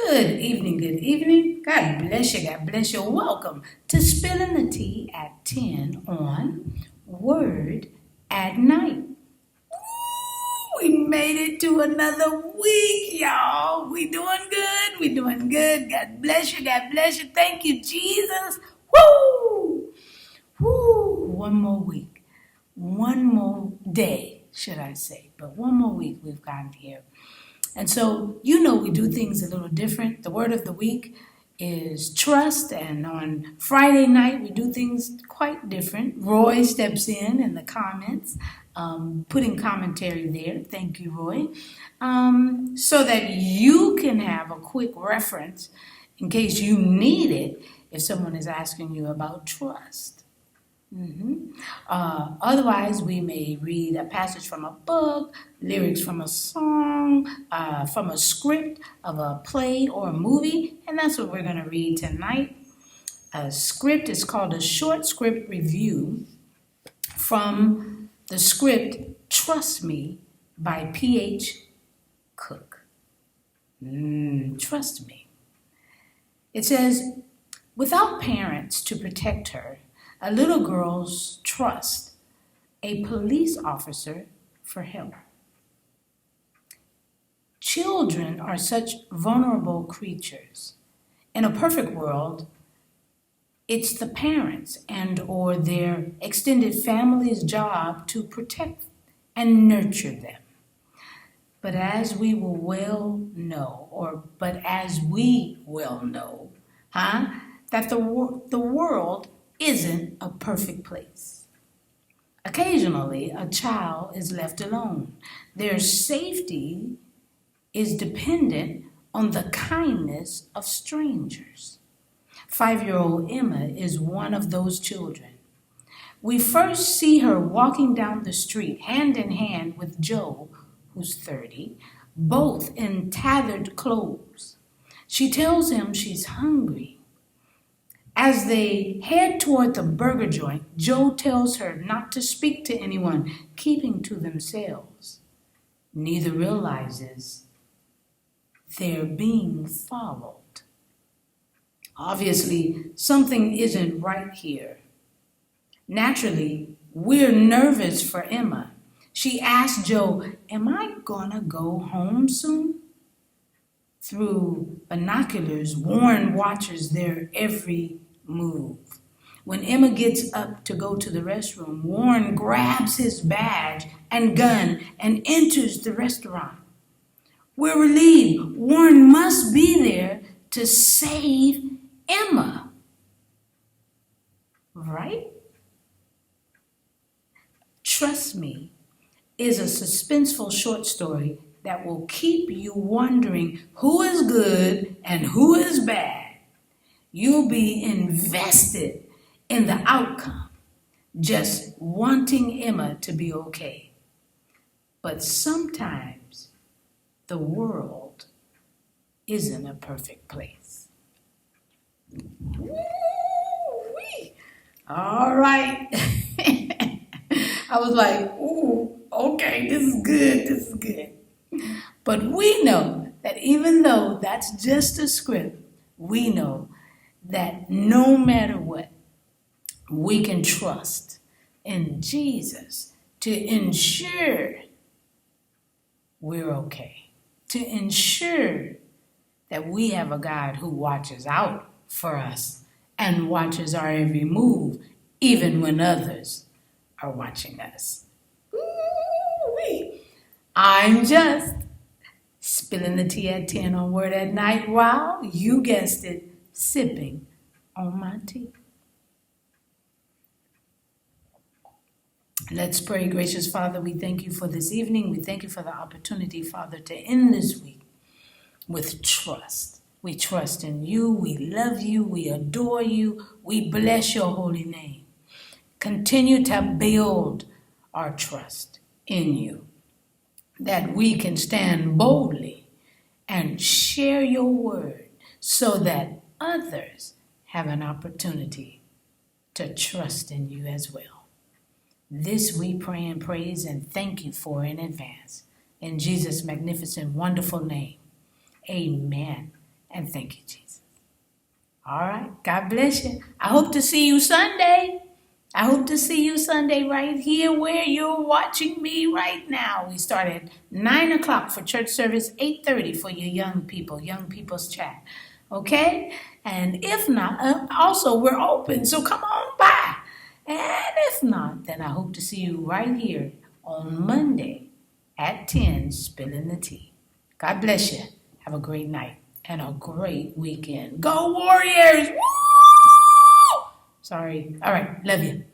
Good evening, good evening. God bless you, God bless you. Welcome to Spilling the Tea at 10 on Word at Night. We made it to another week, y'all. We doing good, we doing good. God bless you, God bless you. Thank you, Jesus. Woo! Woo! One more week. One more day, should I say. But one more week we've gotten here. And so, we do things a little different. The word of the week is trust, and on Friday night, we do things quite different. Roy steps in the comments, putting commentary there. Thank you, Roy. So that you can have a quick reference in case you need it if someone is asking you about trust. Otherwise, we may read a passage from a book, lyrics from a song, from a script of a play or a movie, and that's what we're going to read tonight. A script is called a short script review from the script Trust Me by P.H. Cook. Trust me. It says, without parents to protect her, a little girl's trust a police officer for help. Children are such vulnerable creatures. In a perfect world, it's the parents and or their extended family's job to protect and nurture them. But as we well know, that the world isn't a perfect place. Occasionally, a child is left alone. Their safety is dependent on the kindness of strangers. 5-year-old Emma is one of those children. We first see her walking down the street hand in hand with Joe, who's 30, both in tattered clothes. She tells him she's hungry. As they head toward the burger joint, Joe tells her not to speak to anyone, keeping to themselves. Neither realizes they're being followed. Obviously, something isn't right here. Naturally, we're nervous for Emma. She asks Joe, "Am I gonna go home soon?" Through binoculars, Warren watches their every move. When Emma gets up to go to the restroom, Warren grabs his badge and gun and enters the restaurant. We're relieved. Warren must be there to save Emma. Right? Trust Me is a suspenseful short story that will keep you wondering who is good and who is bad. You'll be invested in the outcome, just wanting Emma to be okay. But sometimes the world isn't a perfect place. Woo-wee. All right. I was like, ooh, okay, this is good. But we know that even though that's just a script, we know that no matter what, we can trust in Jesus to ensure we're okay, to ensure that we have a God who watches out for us and watches our every move, even when others are watching us. Ooh-wee. I'm just spilling the tea at 10 on Word at Night while, you guessed it, sipping on my tea. Let's pray. Gracious Father, we thank you for this evening. We thank you for the opportunity, Father, to end this week with trust. We trust in you. We love you. We adore you. We bless your holy name. Continue to build our trust in you, that we can stand boldly and share your word so that others have an opportunity to trust in you as well. This we pray and praise and thank you for in advance. In Jesus' magnificent, wonderful name, amen And thank you, Jesus. All right. God bless you. I hope to see you Sunday. I hope to see you Sunday right here where you're watching me right now. We start at 9 o'clock for church service, 8:30 for your young people's chat. Okay? And if not, also we're open, so come on by. And if not, then I hope to see you right here on Monday at 10, spilling the tea. God bless you. Have a great night and a great weekend. Go Warriors! Woo! Sorry. All right. Love you.